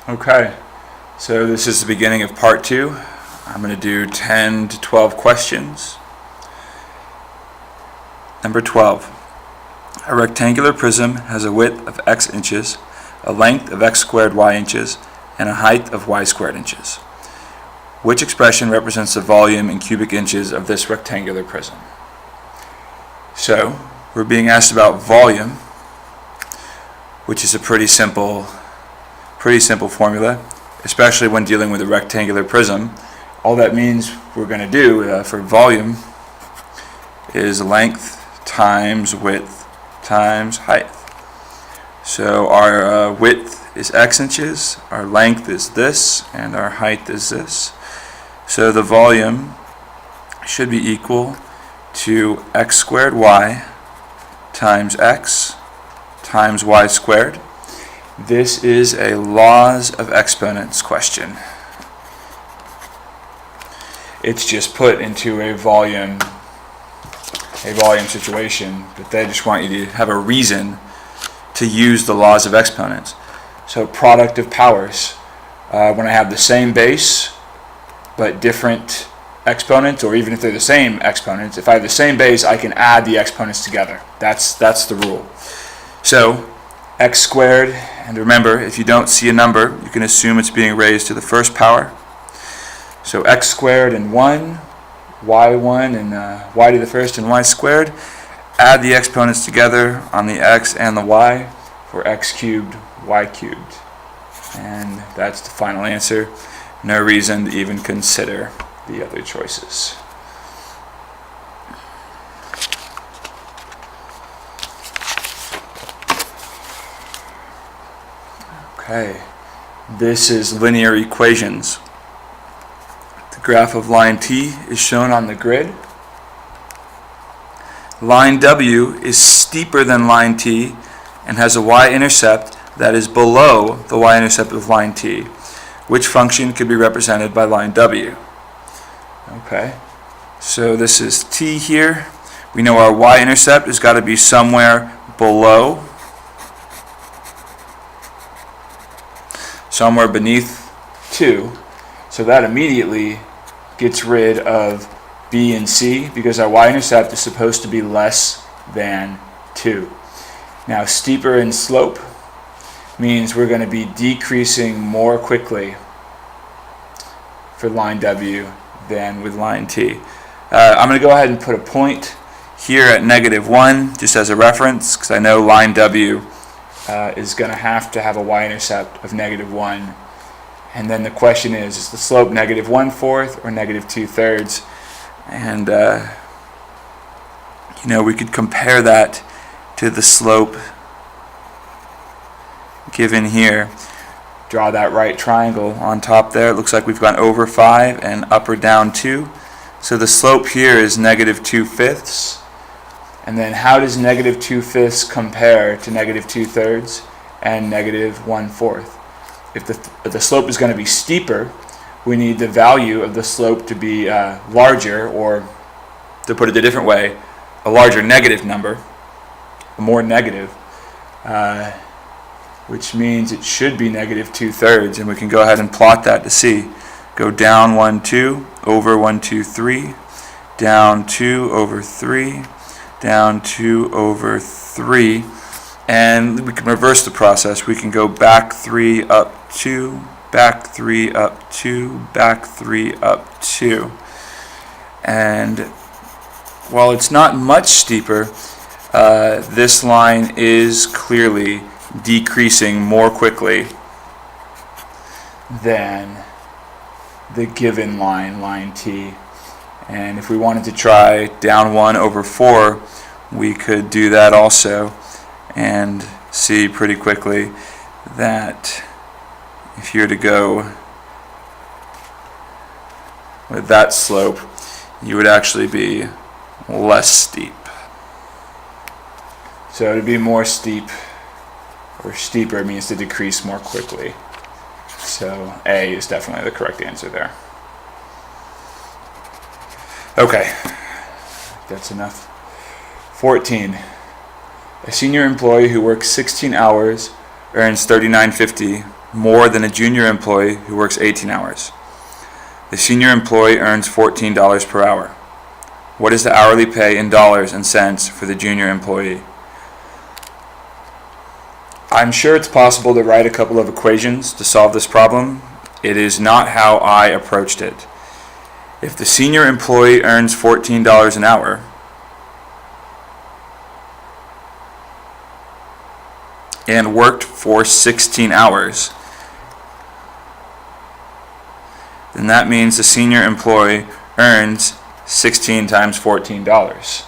Okay, so this is the beginning of part 2. I'm going to do 10 to 12 questions. Number 12. A rectangular prism has a width of x inches, a length of x squared y inches, and a height of y squared inches. Which expression represents the volume in cubic inches of this rectangular prism? So, we're being asked about volume, which is a pretty simple formula, especially when dealing with a rectangular prism. All that means we're going to do for volume is length times width times height. So our width is x inches, our length is this, and our height is this. So the volume should be equal to x squared y times x times y squared. This is a laws of exponents question. It's just put into a volume situation, but they just want you to have a reason to use the laws of exponents. So product of powers, when I have the same base but different exponents, or even if they're the same exponents, if I have the same base, I can add the exponents together. That's the rule. So x squared, and remember, if you don't see a number, you can assume it's being raised to the first power. So x squared and 1, y1 and y to the first and y squared. Add the exponents together on the x and the y for x cubed, y cubed. And that's the final answer. No reason to even consider the other choices. Okay, this is linear equations. The graph of line T is shown on the grid. Line W is steeper than line T and has a y-intercept that is below the y-intercept of line T. Which function could be represented by line W? Okay, so this is T here. We know our y-intercept has got to be somewhere below, somewhere beneath 2. So that immediately gets rid of B and C because our y-intercept is supposed to be less than 2. Now steeper in slope means we're going to be decreasing more quickly for line W than with line T. I'm going to go ahead and put a point here at -1 just as a reference, because I know line W is going to have a y-intercept of -1. And then the question is the slope -1/4 or -2/3? And we could compare that to the slope given here. Draw that right triangle on top there. It looks like we've gone over 5 and up or down 2. So the slope here is -2/5. And then how does -2/5 compare to -2/3 and -1/4? If the slope is going to be steeper, we need the value of the slope to be larger, or to put it a different way, a larger negative number, more negative, which means it should be -2/3, and we can go ahead and plot that to see. Go down 1, 2, over 1, 2, 3, down 2 over 3, down 2 over 3, and we can reverse the process. We can go back 3 up 2, back 3 up 2, back 3 up 2. And while it's not much steeper, this line is clearly decreasing more quickly than the given line T. And if we wanted to try down 1 over 4, we could do that also and see pretty quickly that if you were to go with that slope, you would actually be less steep. So to be more steep or steeper means to decrease more quickly. So A is definitely the correct answer there. Okay, that's enough. 14. A senior employee who works 16 hours earns $39.50 more than a junior employee who works 18 hours. The senior employee earns $14 per hour. What is the hourly pay in dollars and cents for the junior employee? I'm sure it's possible to write a couple of equations to solve this problem. It is not how I approached it. If the senior employee earns $14 an hour, and worked for 16 hours, then that means the senior employee earns 16 times $14,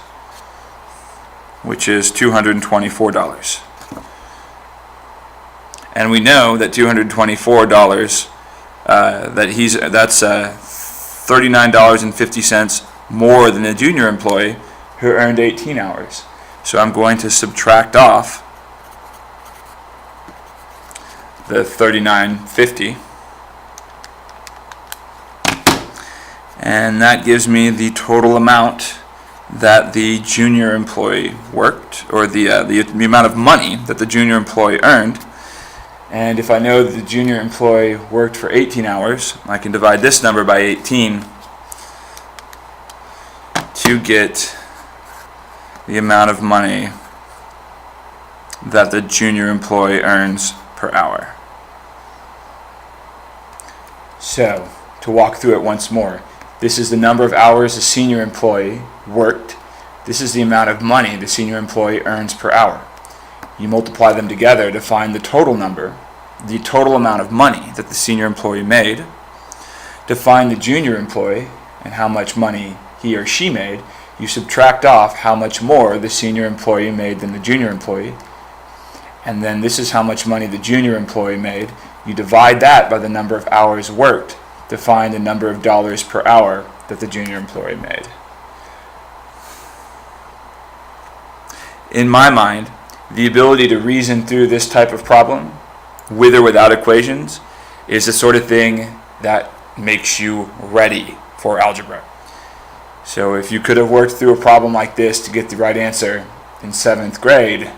which is $224. And we know that $224, that's $39.50 more than a junior employee who earned 18 hours. So I'm going to subtract off the $39.50, and that gives me the total amount that the junior employee worked, or the amount of money that the junior employee earned. And if I know that the junior employee worked for 18 hours, I can divide this number by 18 to get the amount of money that the junior employee earns per hour. So, to walk through it once more, this is the number of hours the senior employee worked. This is the amount of money the senior employee earns per hour. You multiply them together to find the total number, the total amount of money that the senior employee made. To find the junior employee and how much money he or she made, you subtract off how much more the senior employee made than the junior employee. And then this is how much money the junior employee made. You divide that by the number of hours worked to find the number of dollars per hour that the junior employee made. In my mind, the ability to reason through this type of problem, with or without equations, is the sort of thing that makes you ready for algebra. So if you could have worked through a problem like this to get the right answer in 7th grade,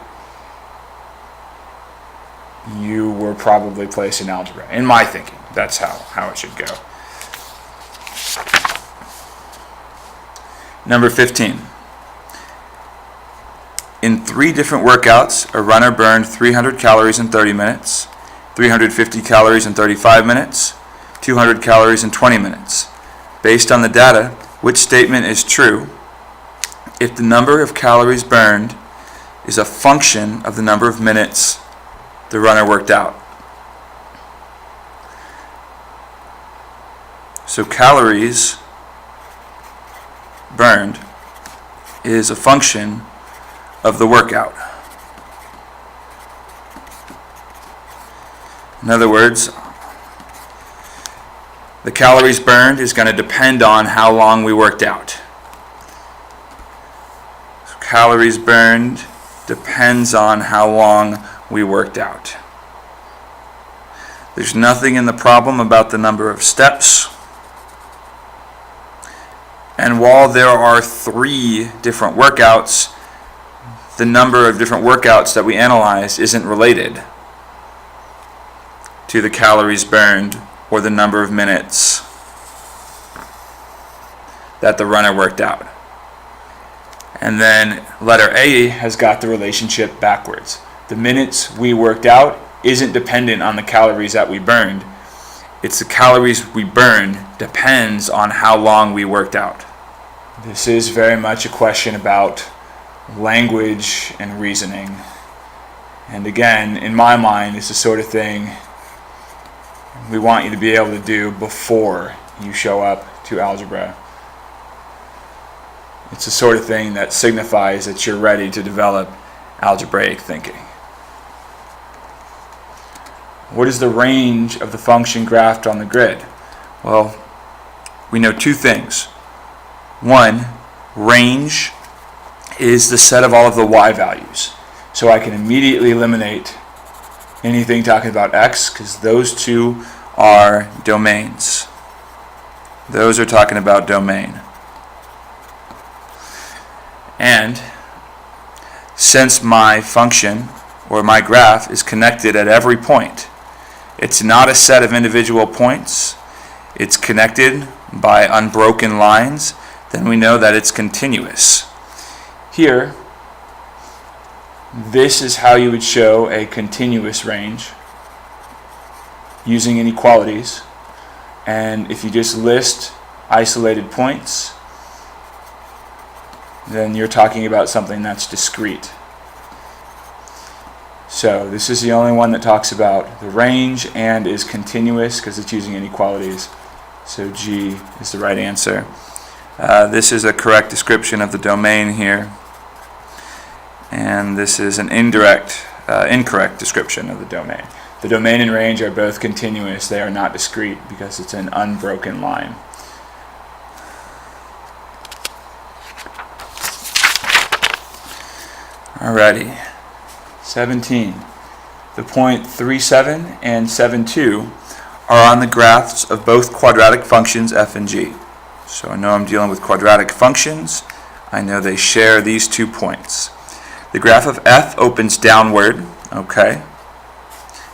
you were probably placed in algebra. In my thinking, that's how it should go. Number 15. In 3 different workouts, a runner burned 300 calories in 30 minutes, 350 calories in 35 minutes, 200 calories in 20 minutes. Based on the data, which statement is true if the number of calories burned is a function of the number of minutes the runner worked out? So calories burned is a function of the workout. In other words, the calories burned is going to depend on how long we worked out. So calories burned depends on how long we worked out. There's nothing in the problem about the number of steps. And while there are 3 different workouts, the number of different workouts that we analyze isn't related to the calories burned or the number of minutes that the runner worked out. And then letter A has got the relationship backwards. The minutes we worked out isn't dependent on the calories that we burned. It's the calories we burned depends on how long we worked out. This is very much a question about language and reasoning. And again, in my mind, it's the sort of thing we want you to be able to do before you show up to algebra. It's the sort of thing that signifies that you're ready to develop algebraic thinking. What is the range of the function graphed on the grid? Well, we know 2 things. 1, range is the set of all of the y values. So I can immediately eliminate anything talking about x, because those 2 are domains. Those are talking about domain. And since my function or my graph is connected at every point, It's not a set of individual points. It's connected by unbroken lines. Then we know that it's continuous. Here, this is how you would show a continuous range using inequalities. And if you just list isolated points, then you're talking about something that's discrete. So this is the only one that talks about the range and is continuous because it's using inequalities. So G is the right answer. This is a correct description of the domain here. And this is an incorrect description of the domain. The domain and range are both continuous. They are not discrete because it's an unbroken line. Alrighty. 17. The point 37 and 72 are on the graphs of both quadratic functions f and g. So I know I'm dealing with quadratic functions. I know they share these 2 points. The graph of f opens downward, okay,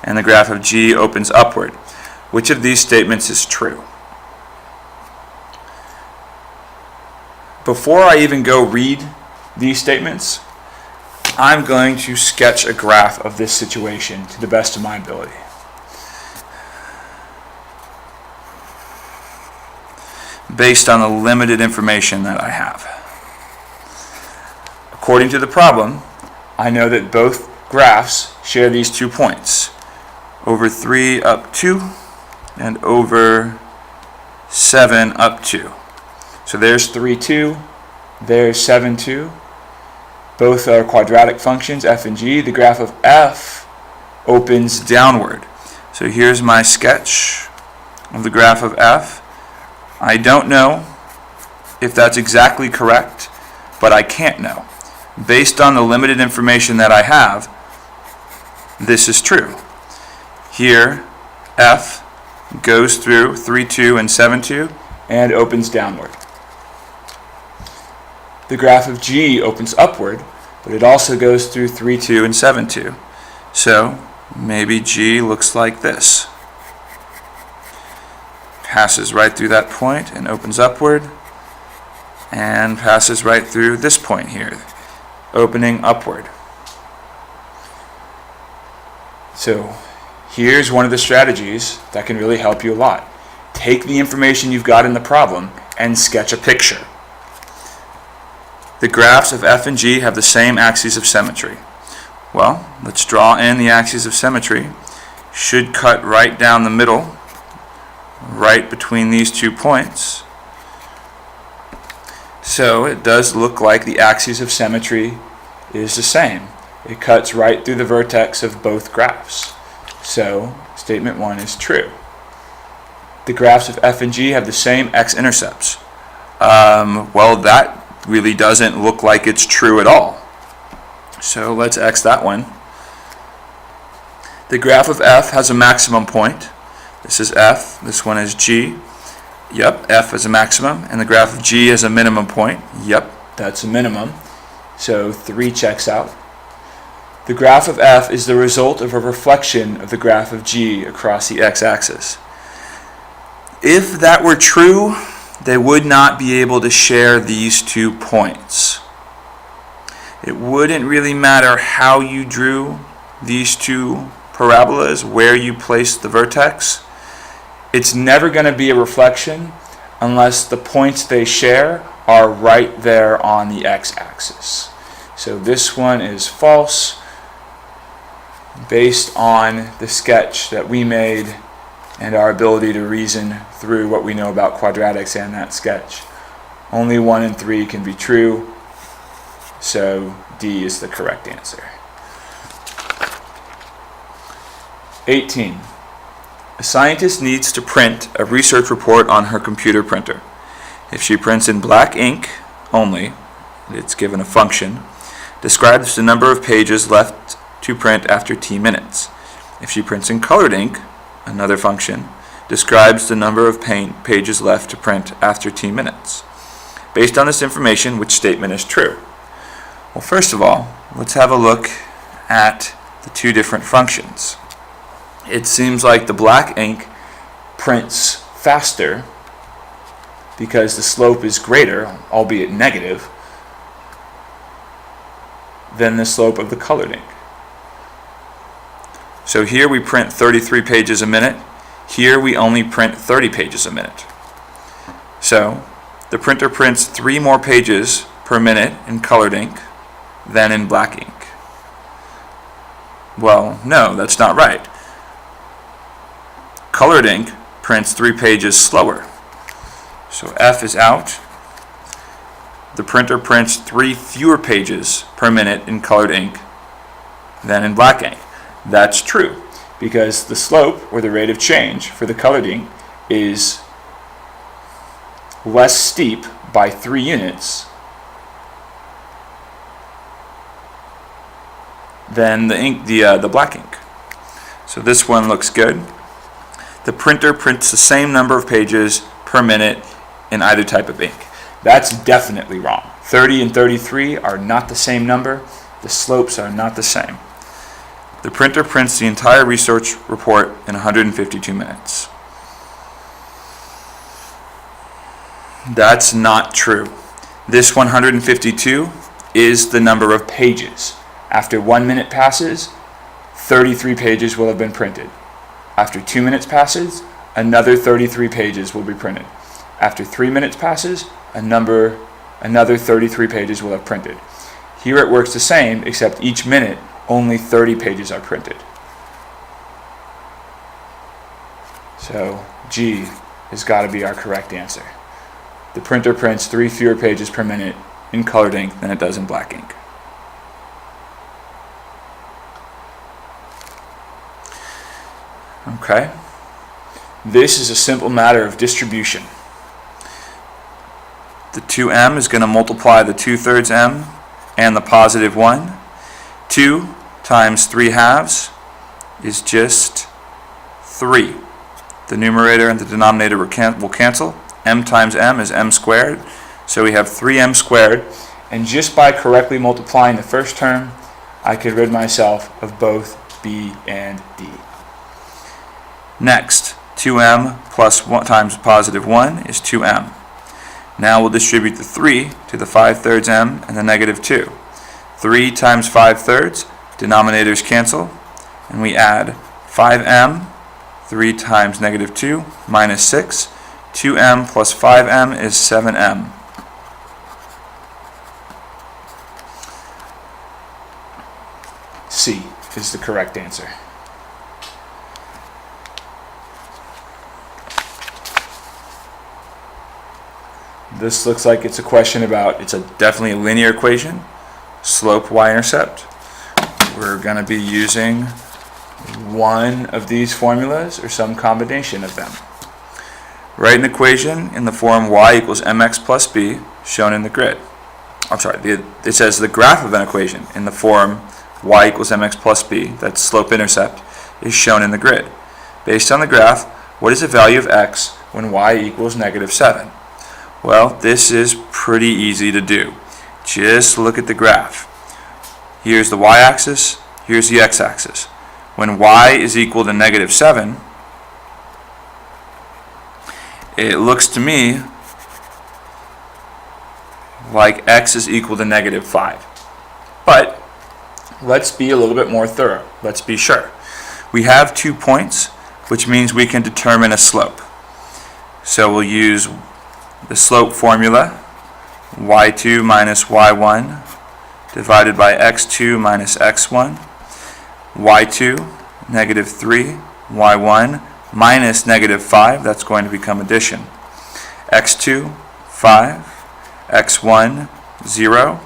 and the graph of g opens upward. Which of these statements is true? Before I even go read these statements, I'm going to sketch a graph of this situation to the best of my ability. Based on the limited information that I have. According to the problem, I know that both graphs share these 2 points. Over 3 up 2 and over 7 up 2. So there's 3, 2. There's 7, 2. Both are quadratic functions, f and g. The graph of f opens downward. So here's my sketch of the graph of f. I don't know if that's exactly correct, but I can't know. Based on the limited information that I have, this is true. Here, f goes through 3, 2 and 7, 2 and opens downward. The graph of g opens upward, but it also goes through 3, 2 and 7, 2. So maybe g looks like this. Passes right through that point and opens upward, and passes right through this point here, opening upward. So here's one of the strategies that can really help you a lot. Take the information you've got in the problem and sketch a picture. The graphs of f and g have the same axes of symmetry. Well, let's draw in the axes of symmetry. Should cut right down the middle, right between these 2 points. So it does look like the axes of symmetry is the same. It cuts right through the vertex of both graphs. So statement 1 is true. The graphs of f and g have the same x-intercepts. Well, that really doesn't look like it's true at all. So let's X that one. The graph of f has a maximum point. This is f, this one is g. Yep, f is a maximum, and the graph of g has a minimum point. Yep, that's a minimum. So 3 checks out. The graph of f is the result of a reflection of the graph of g across the x-axis. If that were true, they would not be able to share these 2 points. It wouldn't really matter how you drew these 2 parabolas, where you placed the vertex. It's never going to be a reflection unless the points they share are right there on the x-axis. So this one is false based on the sketch that we made and our ability to reason through what we know about quadratics and that sketch. Only 1 and 3 can be true, so D is the correct answer. 18. A scientist needs to print a research report on her computer printer. If she prints in black ink only, it's given a function, describes the number of pages left to print after t minutes. If she prints in colored ink, another function, describes the number of pages left to print after t minutes. Based on this information, which statement is true? Well, first of all, let's have a look at the 2 different functions. it seems like the black ink prints faster because the slope is greater, albeit negative, than the slope of the colored ink. So here we print 33 pages a minute. Here we only print 30 pages a minute. So the printer prints 3 more pages per minute in colored ink than in black ink. Well, no, that's not right. Colored ink prints 3 pages slower. So F is out. The printer prints 3 fewer pages per minute in colored ink than in black ink. That's true, because the slope, or the rate of change, for the colored ink is less steep by 3 units than the black ink. So this one looks good. The printer prints the same number of pages per minute in either type of ink. That's definitely wrong. 30 and 33 are not the same number. The slopes are not the same. The printer prints the entire research report in 152 minutes. That's not true. This 152 is the number of pages. After 1 minute passes, 33 pages will have been printed. After 2 minutes passes, another 33 pages will be printed. After 3 minutes passes, another 33 pages will have printed. Here it works the same, except each minute only 30 pages are printed. So G has got to be our correct answer. The printer prints 3 fewer pages per minute in colored ink than it does in black ink. Okay. This is a simple matter of distribution. The 2m is going to multiply the 2/3 m and the positive 1. 2 times 3/2 is just 3. The numerator and the denominator will cancel. M times m is m squared. So we have 3m squared. And just by correctly multiplying the first term, I could rid myself of both b and d. Next, 2m plus 1 times positive 1 is 2m. Now we'll distribute the 3 to the 5/3 m and the negative 2. 3 times 5/3, denominators cancel, and we add 5m, 3 times negative 2, minus 6. 2m plus 5m is 7m. C is the correct answer. This looks like it's a question about, it's definitely a linear equation, slope, y-intercept. We're going to be using one of these formulas or some combination of them. Write an equation in the form y equals mx plus b shown in the grid. It says the graph of an equation in the form y equals mx plus b, that's slope-intercept, is shown in the grid. Based on the graph, what is the value of x when y equals negative 7? Well, this is pretty easy to do. Just look at the graph. Here's the y-axis, here's the x-axis. When y is equal to negative 7, it looks to me like x is equal to negative 5. But let's be a little bit more thorough. Let's be sure. We have 2 points, which means we can determine a slope. So we'll use the slope formula, y2 minus y1 divided by x2 minus x1. y2, negative 3, y1 minus negative 5, that's going to become addition. x2, 5, x1, 0.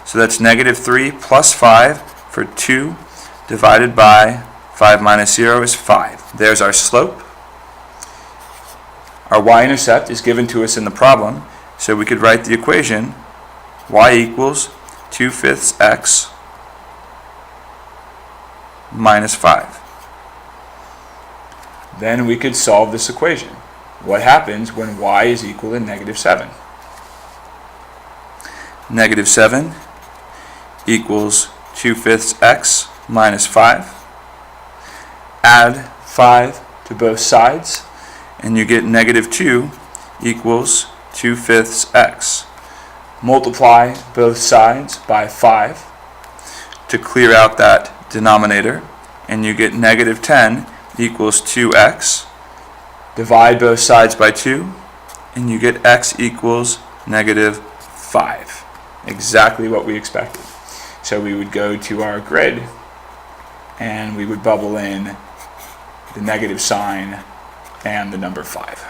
So that's negative 3 plus 5 for 2 divided by 5 minus 0 is 5. There's our slope. Our y-intercept is given to us in the problem, so we could write the equation y equals 2/5 x minus 5. Then we could solve this equation. What happens when y is equal to negative 7? Negative 7 equals 2/5 x minus 5. Add 5 to both sides, and you get negative 2 equals 2/5 x. Multiply both sides by 5 to clear out that denominator, and you get negative 10 equals 2x. Divide both sides by 2, and you get x equals negative 5. Exactly what we expected. So we would go to our grid, and we would bubble in the negative sign and the number 5.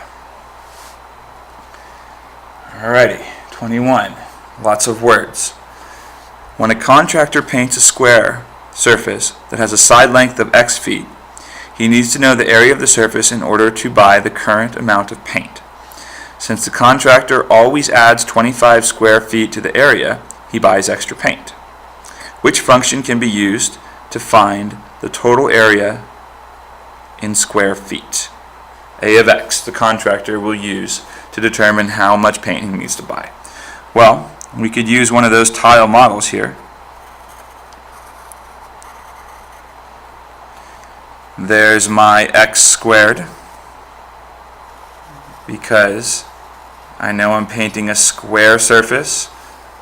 Alrighty, 21. Lots of words. When a contractor paints a square surface that has a side length of x feet, he needs to know the area of the surface in order to buy the current amount of paint. Since the contractor always adds 25 square feet to the area, he buys extra paint. Which function can be used to find the total area in square feet? A of x, the contractor will use to determine how much paint he needs to buy. Well, we could use one of those tile models here. There's my x squared, because I know I'm painting a square surface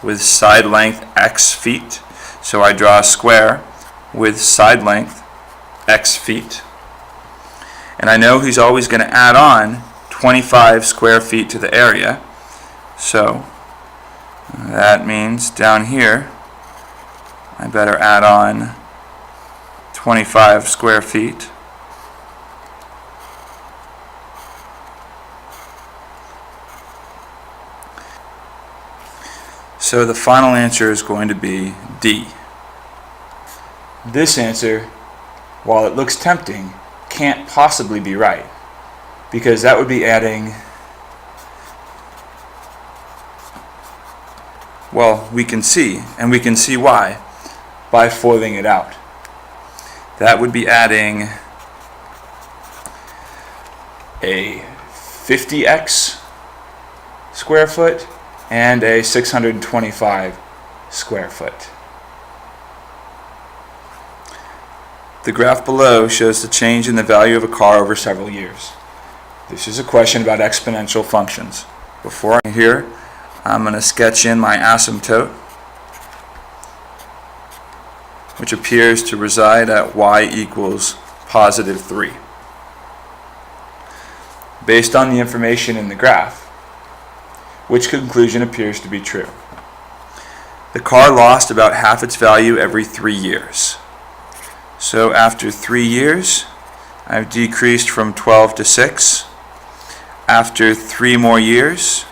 with side length x feet. So I draw a square with side length x feet. And I know he's always going to add on 25 square feet to the area. So that means down here I better add on 25 square feet. So the final answer is going to be D. This answer, while it looks tempting, can't possibly be right, because that would be adding, well, we can see, and we can see why by foiling it out. That would be adding a 50x square foot and a 625 square foot. The graph below shows the change in the value of a car over several years. This is a question about exponential functions. Before here, I'm going to sketch in my asymptote, which appears to reside at y equals positive 3. Based on the information in the graph, which conclusion appears to be true? The car lost about half its value every 3 years. So after 3 years, I've decreased from 12 to 6. After 3 more years,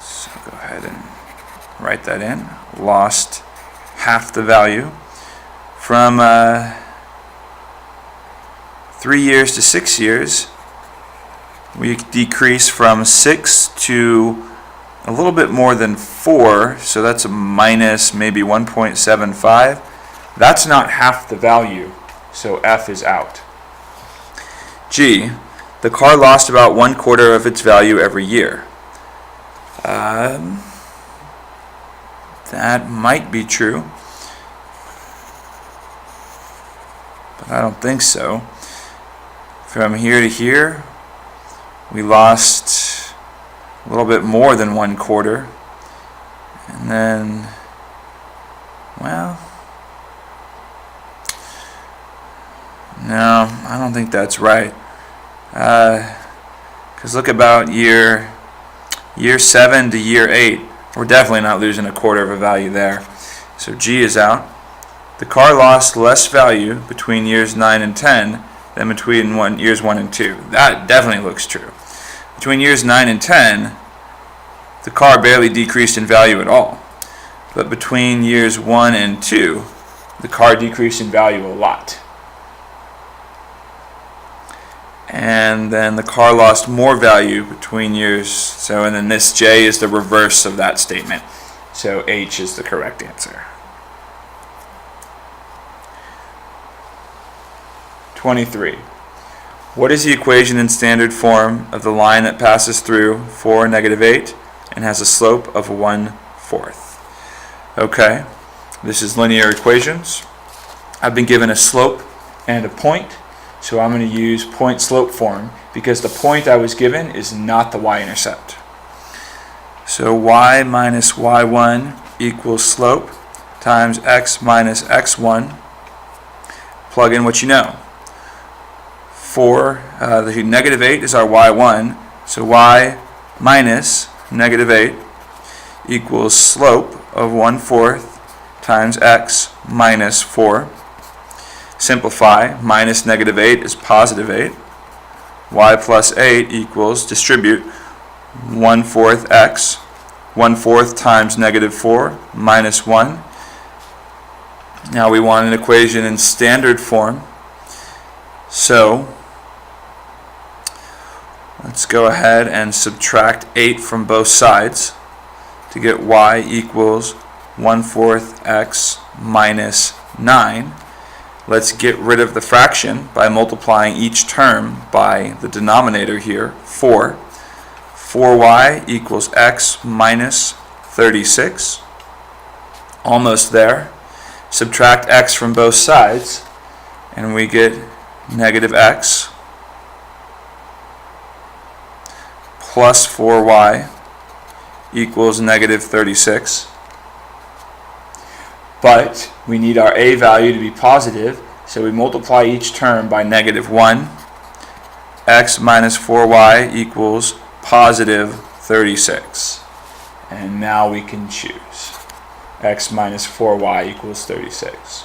so go ahead and write that in, lost half the value. From 3 years to 6 years, we decrease from 6 to a little bit more than 4, so that's a minus maybe 1.75. That's not half the value, so F is out. G, the car lost about 1/4 of its value every year. That might be true, but I don't think so. From here to here, we lost a little bit more than 1/4, and then, well, no, I don't think that's right. Because look about year 7 to year 8, we're definitely not losing 1/4 of a value there. So G is out. The car lost less value between years 9 and 10 than between years 1 and 2. That definitely looks true. Between years 9 and 10, the car barely decreased in value at all. But between years 1 and 2, the car decreased in value a lot. And then the car lost more value between years, so, and then this J is the reverse of that statement. So H is the correct answer. 23. What is the equation in standard form of the line that passes through 4, -8 and has a slope of 1/4? Okay, this is linear equations. I've been given a slope and a point, So I'm going to use point-slope form because the point I was given is not the y-intercept. So y minus y1 equals slope times x minus x1. Plug in what you know. The negative 8 is our y1, so y minus negative 8 equals slope of 1/4 times x minus 4. Simplify, minus negative 8 is positive 8. Y plus 8 equals, distribute, 1/4 x, 1/4 times negative 4 minus 1. Now we want an equation in standard form. So let's go ahead and subtract 8 from both sides to get y equals 1/4 x minus 9. Let's get rid of the fraction by multiplying each term by the denominator here, 4. 4y equals x minus 36. Almost there. Subtract x from both sides, and we get negative x plus 4y equals negative 36. But we need our a value to be positive, so we multiply each term by negative 1. X minus 4y equals positive 36. And now we can choose. X minus 4y equals 36.